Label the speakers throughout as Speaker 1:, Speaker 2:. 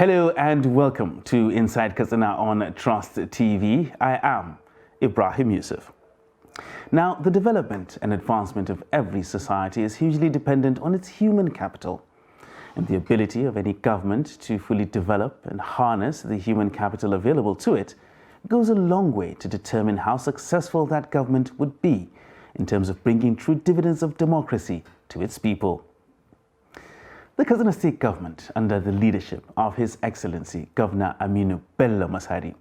Speaker 1: Hello and welcome to Inside Katsina on Trust TV. I am Ibrahim Yusuf. Now, the development and advancement of every society is hugely dependent on its human capital. And the ability of any government to fully develop and harness the human capital available to it goes a long way to determine how successful that government would be in terms of bringing true dividends of democracy to its people. The Katsina State government, under the leadership of His Excellency Governor Aminu Bello Masari,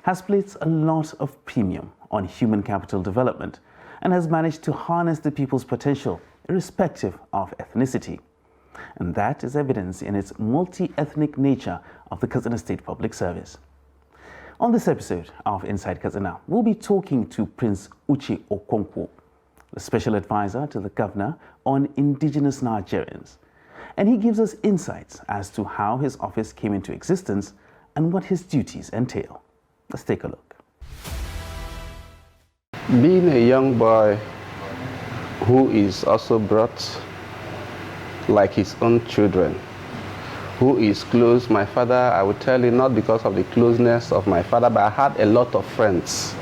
Speaker 1: has placed a lot of premium on human capital development and has managed to harness the people's potential irrespective of ethnicity. And that is evidence in its multi-ethnic nature of the Katsina State Public Service. On this episode of Inside Katsina, we'll be talking to Prince Uche Okonkwo, the special advisor to the governor on indigenous Nigerians. And he gives us insights as to how his office came into existence and what his duties entail. Let's take a look.
Speaker 2: Being a young boy who is also brought like his own children, who is close, my father, I would tell you, not because of the closeness of my father, but I had a lot of friends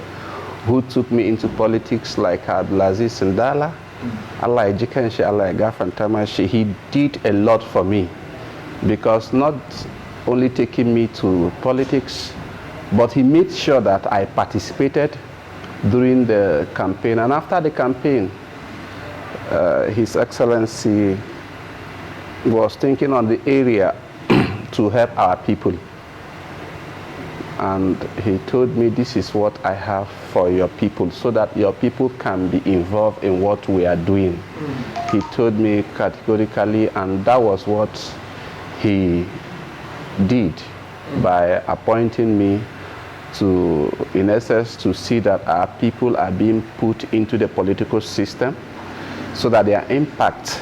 Speaker 2: who took me into politics, like Abdulaziz Ndala, Allah Ejikenshi, Allah Egafantamashi. He did a lot for me, because not only taking me to politics, but he made sure that I participated during the campaign. And after the campaign, His Excellency was thinking on the area to help our people. And he told me, this is what I have for your people, so that your people can be involved in what we are doing. He told me categorically, and that was what he did by appointing me to, in essence, to see that our people are being put into the political system so that their impact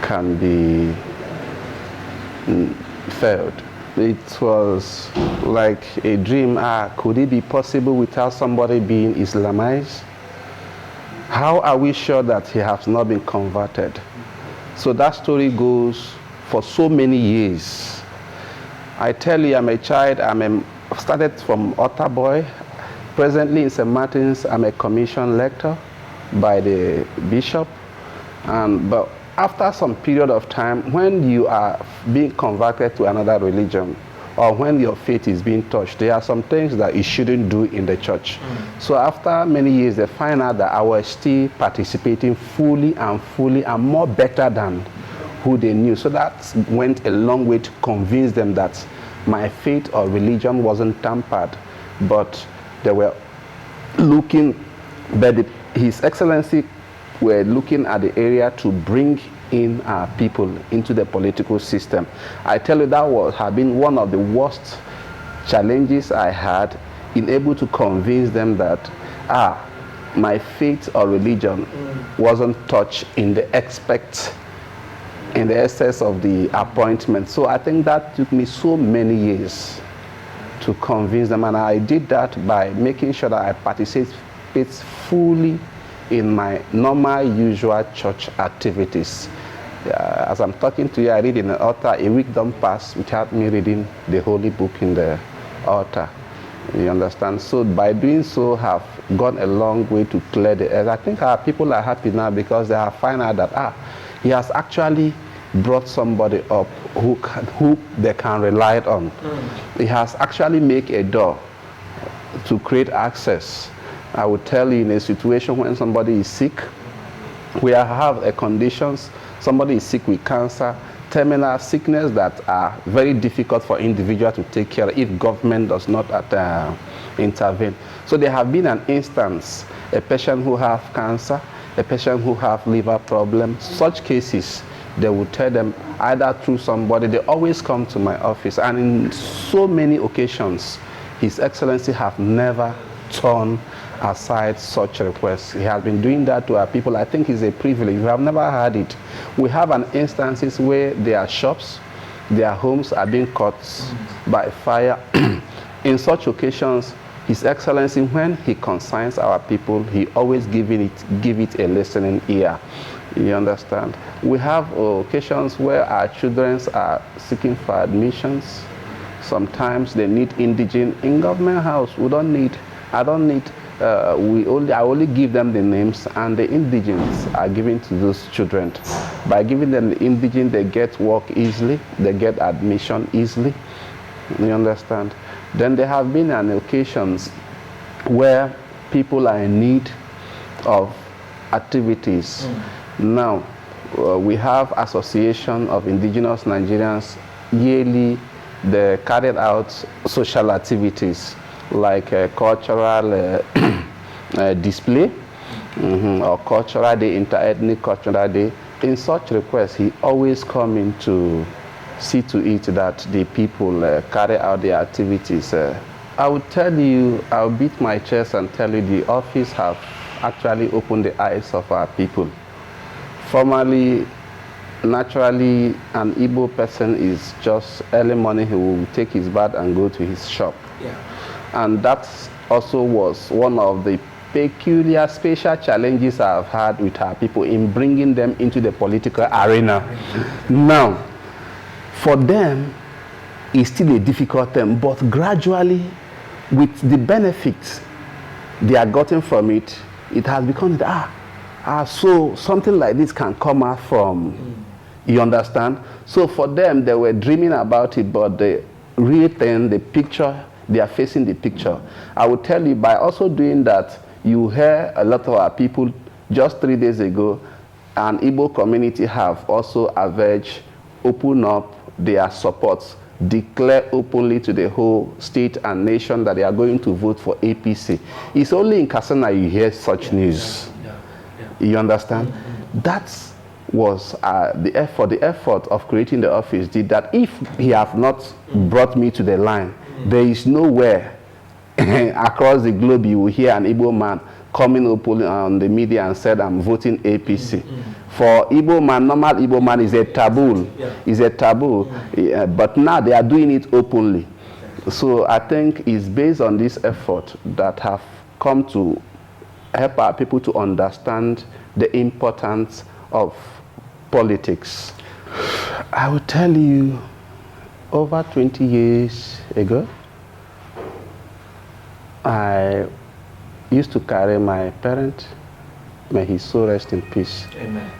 Speaker 2: can be felt. It was like a dream. Could it be possible without somebody being Islamized? How are we sure that he has not been converted? So that story goes for so many years. I tell you, I'm a child. Started from Otta boy. Presently in St. Martin's, I'm a commissioned lector by the bishop. But after some period of time, when you are being converted to another religion, or when your faith is being touched, there are some things that you shouldn't do in the church. So after many years, they find out that I was still participating fully and more better than who they knew. So that went a long way to convince them that my faith or religion wasn't tampered, but they were looking, but His Excellency were looking at the area to bring in our people into the political system. I tell you, that had been one of the worst challenges I had, in able to convince them that my faith or religion wasn't touched in the essence of the appointment. So I think that took me so many years to convince them, and I did that by making sure that I participate fully in my normal, usual church activities. As I'm talking to you, I read in the altar. A week don't pass without me reading the holy book in the altar. You understand? So by doing so, have gone a long way to clear the air. I think our people are happy now, because they have found out that he has actually brought somebody up who they can rely on. He has actually made a door to create access. I would tell you, in a situation when somebody is sick, we have a conditions, somebody is sick with cancer, terminal sickness that are very difficult for individual to take care of if government does not intervene. So there have been an instance, a patient who have cancer, a patient who have liver problems. Such cases, they would tell them either through somebody, they always come to my office. And in so many occasions, His Excellency have never turned aside such requests. He has been doing that to our people. I think it's a privilege. We have never had it. We have an instances where their shops, their homes are being caught by fire. In such occasions, His Excellency, when he consigns our people, he always give it a listening ear. You understand? We have occasions where our children are seeking for admissions. Sometimes they need indigene in government house. I don't need, I only give them the names, and the indigenes are given to those children. By giving them the indigene, they get work easily, they get admission easily. You understand? Then there have been occasions where people are in need of activities. Now, we have Association of Indigenous Nigerians. Yearly, they carried out social activities like cultural display or cultural day, inter-ethnic cultural day. In such requests, he always come in to see to it that the people carry out their activities. I would tell you, I'll beat my chest and tell you the office have actually opened the eyes of our people. Formerly, naturally, an Igbo person is just early morning, he will take his bath and go to his shop. Yeah. And that also was one of the peculiar special challenges I've had with our people in bringing them into the political arena. Now, for them, it's still a difficult thing, but gradually, with the benefits they are getting from it, it has become, so something like this can come out from, you understand? So for them, they were dreaming about it, but the real thing, the picture, they are facing the picture. I will tell you, by also doing that, you hear a lot of our people, just 3 days ago, an Igbo community have also averaged, open up their support, declare openly to the whole state and nation that they are going to vote for APC. It's only in Katsina you hear such news. You understand? That was the effort of creating the office did that. If he have not brought me to the line, there is nowhere across the globe you will hear an Igbo man coming openly on the media and said, I'm voting APC. For Igbo man, normal Igbo man is a taboo. Is a taboo. But now they are doing it openly. So I think it's based on this effort that have come to help our people to understand the importance of politics. I will tell you, over 20 years ago, I used to carry my parent, may his soul rest in peace. Amen.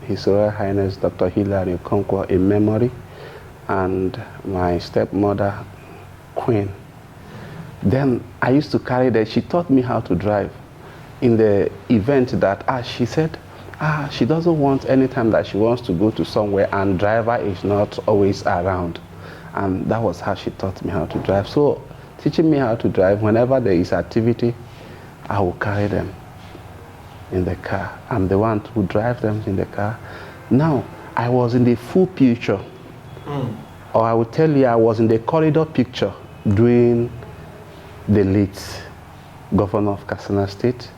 Speaker 2: His Royal Highness Dr. Hilary Okonkwo in memory, and my stepmother, Queen. Then I used to carry that. She taught me how to drive. In the event that, she said, she doesn't want any time that she wants to go to somewhere and driver is not always around. And that was how she taught me how to drive. So teaching me how to drive, whenever there is activity, I will carry them in the car. I'm the one who drives them in the car. Now, I was in the full picture. Or I will tell you, I was in the corridor picture during the late governor of Katsina State,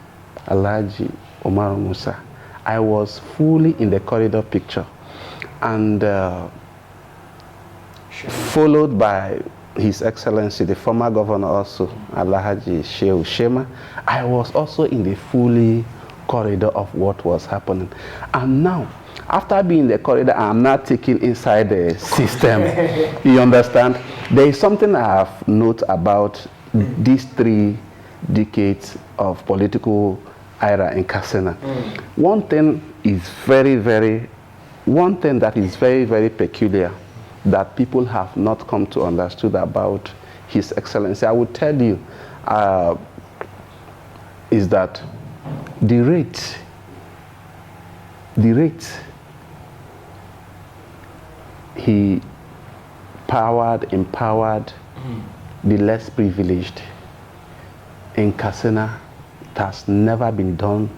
Speaker 2: Alhaji Omar Musa. I was fully in the corridor picture. And followed by His Excellency, the former governor also, Alhaji Shehu Shema. I was also in the fully corridor of what was happening. And now, after being in the corridor, I'm not taking inside the system. You understand? There is something I have noted about these 3 decades of political era in Katsina. One thing that is very, very peculiar that people have not come to understand about His Excellency, I would tell you, is that the rate he empowered the less privileged in Katsina, it has never been done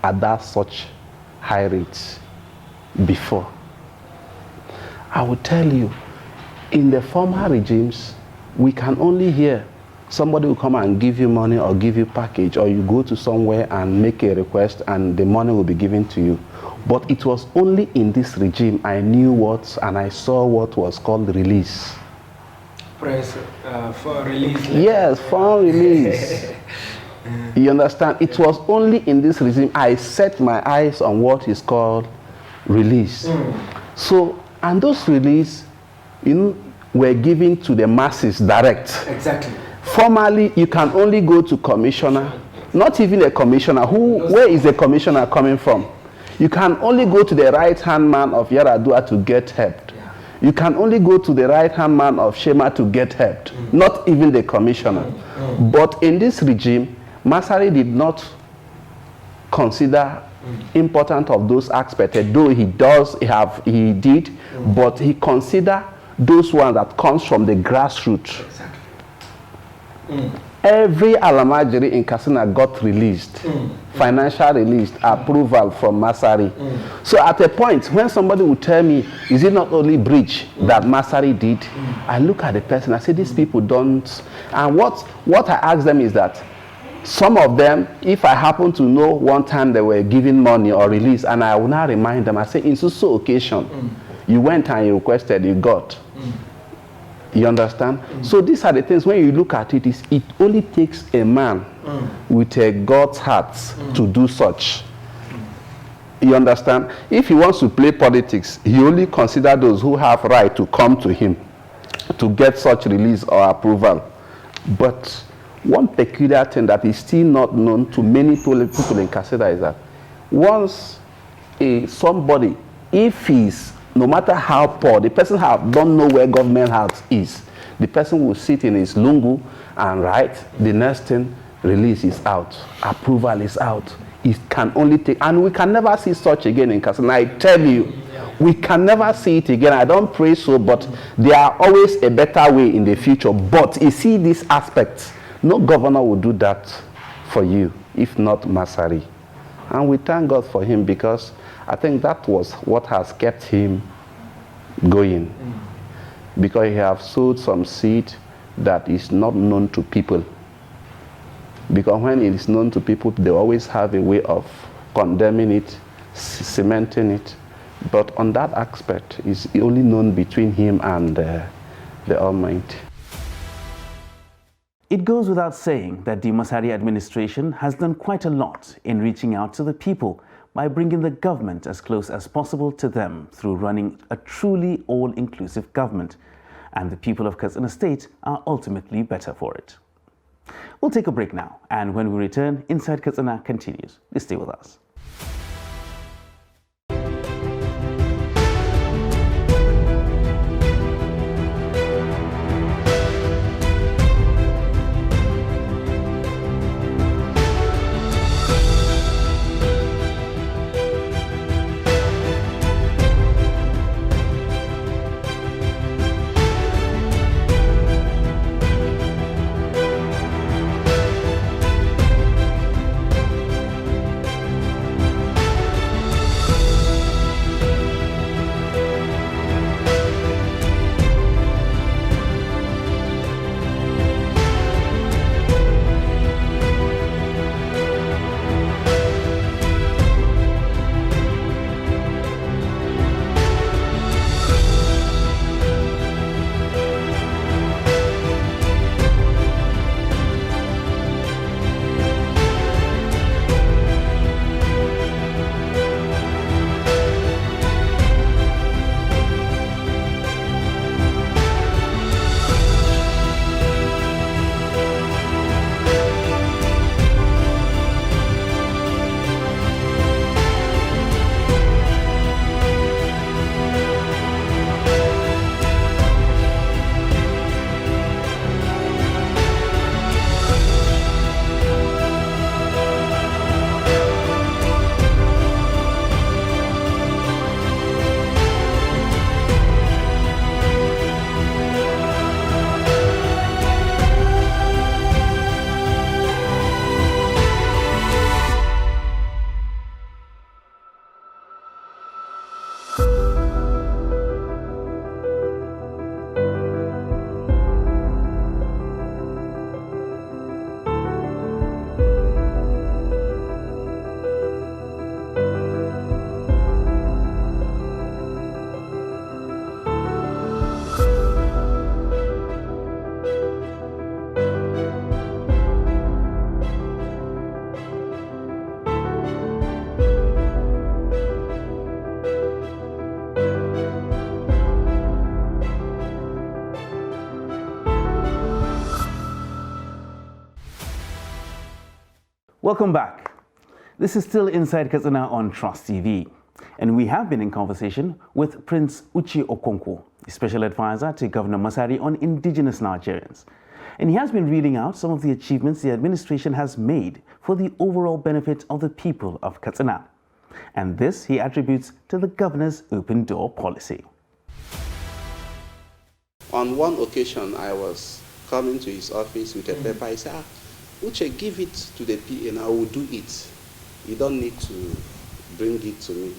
Speaker 2: at that such high rates before. I will tell you, in the former regimes, we can only hear somebody will come and give you money or give you package, or you go to somewhere and make a request and the money will be given to you. But it was only in this regime I knew what and I saw what was called release.
Speaker 3: Press for release.
Speaker 2: Yes, for release. You understand? It was only in this regime I set my eyes on what is called release. So, and those release, were given to the masses direct.
Speaker 3: Exactly.
Speaker 2: Formerly, you can only go to commissioner, not even a commissioner. Where is the commissioner coming from? You can only go to the right-hand man of Yaradua to get help.
Speaker 3: Yeah.
Speaker 2: You can only go to the right-hand man of Shema to get help, not even the commissioner. But in this regime, Masari did not consider important of those aspects, though he did, but he considered those ones that comes from the grassroots.
Speaker 3: Exactly.
Speaker 2: Every Alamajiri in Katsina got released, financial released, approval from Masari. So at a point, when somebody would tell me, is it not only breach that Masari did? I look at the person, I say, these people don't. And what I ask them is that, some of them, if I happen to know one time they were giving money or release, and I will now remind them, I say, in so occasion, you went and you requested, you got. You understand? So these are the things, when you look at it, it only takes a man with a God's heart to do such. You understand? If he wants to play politics, he only consider those who have right to come to him to get such release or approval. But one peculiar thing that is still not known to many people in Katsina is that once somebody, if he's, no matter how poor, the person don't know where government house is, the person will sit in his lungu and write, the next thing, release is out, approval is out. It can only take, and we can never see such again in Katsina. I tell you, we can never see it again. I don't pray so, but there are always a better way in the future. But you see these aspects, no governor will do that for you, if not Masari. And we thank God for him, because I think that was what has kept him going. Because he has sowed some seed that is not known to people. Because when it is known to people, they always have a way of condemning it, cementing it. But on that aspect, it's only known between him and the Almighty.
Speaker 1: It goes without saying that the Masari administration has done quite a lot in reaching out to the people by bringing the government as close as possible to them through running a truly all-inclusive government. And the people of Katsina State are ultimately better for it. We'll take a break now, and when we return, Inside Katsina continues. Please stay with us. Welcome back. This is still Inside Katsina on Trust TV, and we have been in conversation with Prince Uche Okonkwo, the special advisor to Governor Masari on indigenous Nigerians. And he has been reading out some of the achievements the administration has made for the overall benefit of the people of Katsina. And this he attributes to the governor's open door policy.
Speaker 2: On one occasion, I was coming to his office with a paper. He said, Uche, give it to the PA and I will do it. You don't need to bring it to me.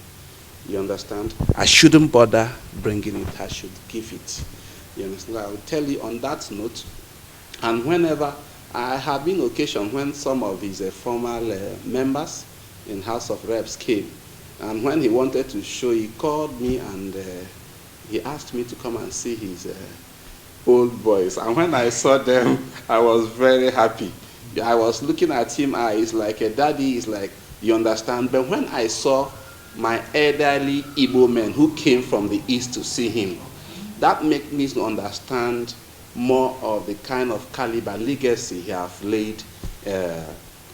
Speaker 2: You understand? I shouldn't bother bringing it. I should give it. You understand? I will tell you on that note. And whenever, I have been occasion when some of his former members in House of Reps came, and when he wanted to show, he called me and he asked me to come and see his old boys. And when I saw them, I was very happy. I was looking at him, he's like a daddy, he's like, you understand? But when I saw my elderly Igbo men who came from the east to see him, that made me understand more of the kind of caliber legacy he has laid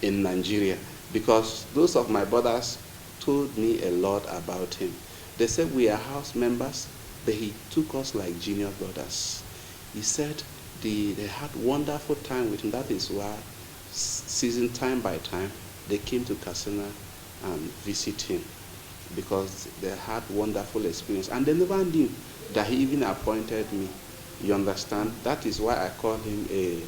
Speaker 2: in Nigeria. Because those of my brothers told me a lot about him. They said we are house members, but he took us like junior brothers. He said they had wonderful time with him. That is why season time by time, they came to Katsina and visit him because they had wonderful experience. And they never knew that he even appointed me. You understand? That is why I call him a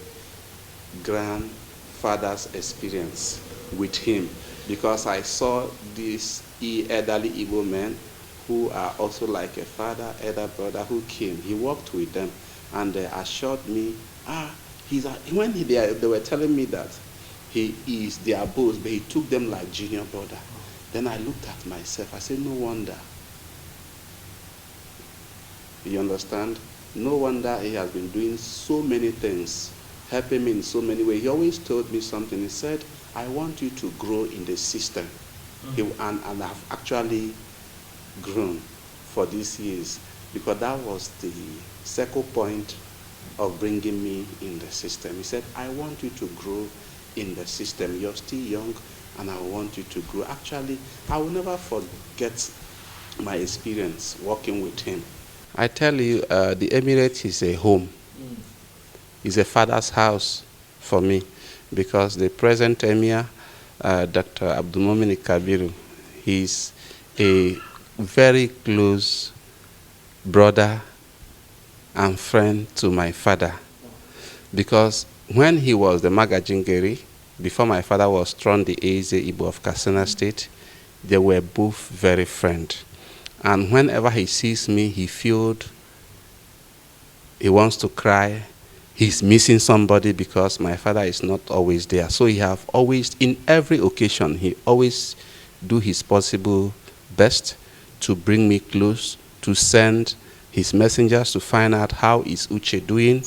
Speaker 2: grandfather's experience with him, because I saw these elderly Igbo men who are also like a father, elder brother who came. He worked with them and they assured me, when they were telling me that he is their boss, but he took them like junior brother. Then I looked at myself. I said, no wonder. You understand? No wonder he has been doing so many things, helping me in so many ways. He always told me something. He said, I want you to grow in the system. And I've actually grown for these years, because that was the second point of bringing me in the system. He said, I want you to grow in the system. You're still young, and I want you to grow. Actually, I will never forget my experience working with him. I tell you, the Emirates is a home. It's a father's house for me, because the present Emir, Dr. Abdulmumin Kabiru, he's a very close brother and friend to my father. Because when he was the Magajingeri, before my father was thrown the Eze Igbo of Katsina State, they were both very friends. And whenever he sees me, he feels he wants to cry. He's missing somebody because my father is not always there. So he have always, in every occasion, he always do his possible best to bring me close, to send his messengers to find out how is Uche doing,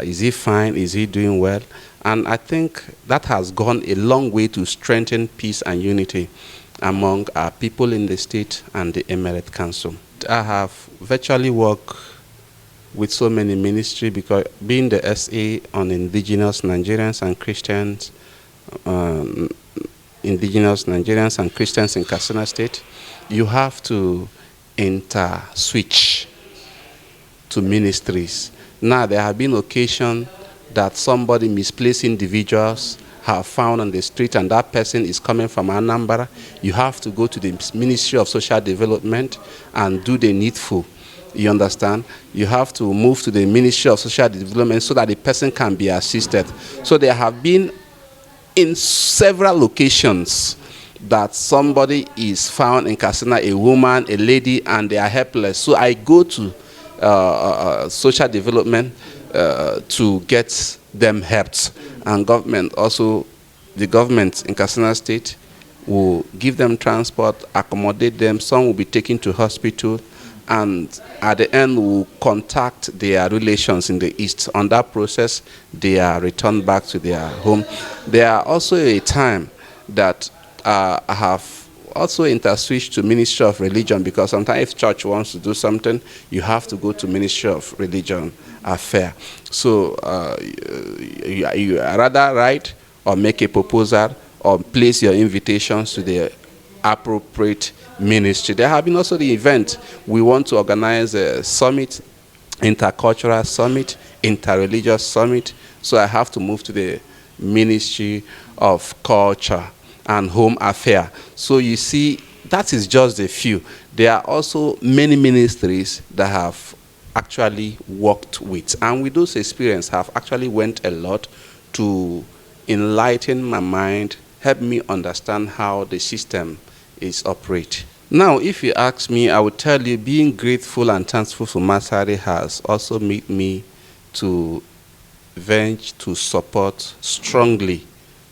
Speaker 2: is he fine, is he doing well. And I think that has gone a long way to strengthen peace and unity among our people in the state and the Emirate Council. I have virtually worked with so many ministries, because being the SA on indigenous Nigerians and Christians, indigenous Nigerians and Christians in Katsina State, you have to switch to ministries. Now there have been occasions that somebody misplaced individuals have found on the street, and that person is coming from Anambra. You have to go to the Ministry of Social Development and do the needful. You understand? You have to move to the Ministry of Social Development so that the person can be assisted. So there have been in several locations that somebody is found in Katsina, a woman, a lady, and they are helpless. So I go to social development to get them helped. And government also, the government in Katsina State will give them transport, accommodate them. Some will be taken to hospital, and at the end will contact their relations in the east. On that process, they are returned back to their home. There are also a time that I have also interswitched to Ministry of Religion, because sometimes if church wants to do something, you have to go to Ministry of Religion Affair. So you rather write or make a proposal or place your invitations to the appropriate ministry. There have been also the event. We want to organize a summit, intercultural summit, interreligious summit. So I have to move to the Ministry of Culture and Home Affairs. So you see, that is just a few. There are also many ministries that have actually worked with. And with those experiences have actually went a lot to enlighten my mind, help me understand how the system is operate. Now, if you ask me, I would tell you being grateful and thankful for Masari has also made me to venture to support strongly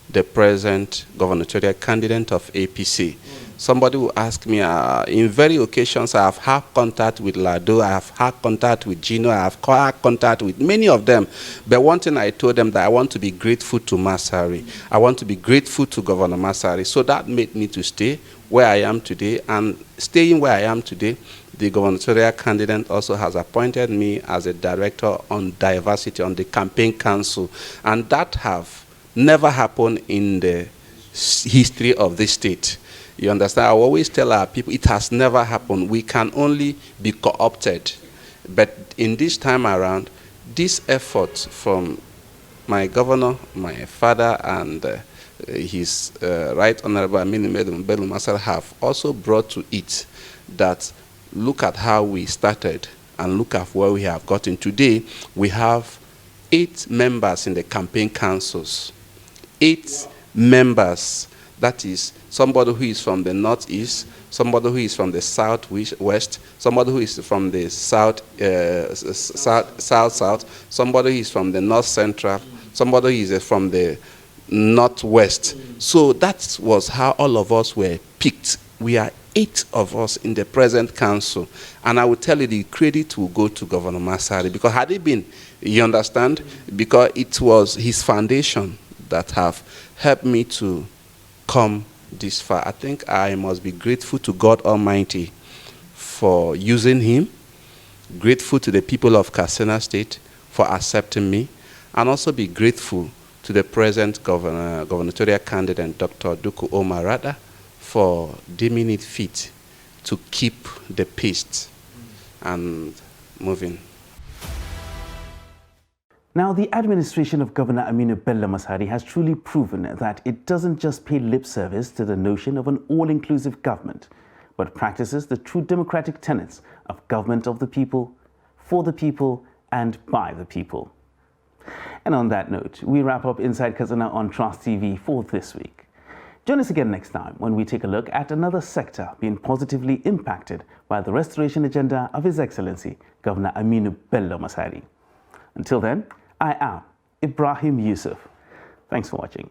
Speaker 2: the present gubernatorial candidate of APC. Somebody will ask me, in various occasions, I have had contact with Lado, I have had contact with Gino, I have had contact with many of them. But one thing I told them that I want to be grateful to Masari. I want to be grateful to Governor Masari. So that made me to stay where I am today. And staying where I am today, the gubernatorial candidate also has appointed me as a director on diversity on the campaign council. And that have never happened in the history of this state. You understand? I always tell our people it has never happened. We can only be co-opted. But in this time around, this effort from my governor, my father, and his Right Honorable Aminu Bello Masar have also brought to it that look at how we started and look at where we have gotten. Today, we have 8 members in the campaign councils. 8 members. That is somebody who is from the northeast, somebody who is from the southwest, somebody who is from the south, somebody who is from the north central, somebody who is from the northwest. So that was how all of us were picked. We are 8 of us in the present council. And I will tell you the credit will go to Governor Masari, because had it been, you understand, because it was his foundation that have helped me to come this far. I think I must be grateful to God Almighty for using him, grateful to the people of Katsina State for accepting me, and also be grateful to the present gubernatorial candidate, Dr. Duku Omarada, for deeming it fit to keep the pace and moving.
Speaker 1: Now, the administration of Governor Aminu Bello Masari has truly proven that it doesn't just pay lip service to the notion of an all-inclusive government, but practices the true democratic tenets of government of the people, for the people, and by the people. And on that note, we wrap up Inside Katsina on Trust TV for this week. Join us again next time when we take a look at another sector being positively impacted by the restoration agenda of His Excellency, Governor Aminu Bello Masari. Until then, I am Ibrahim Yusuf. Thanks for watching.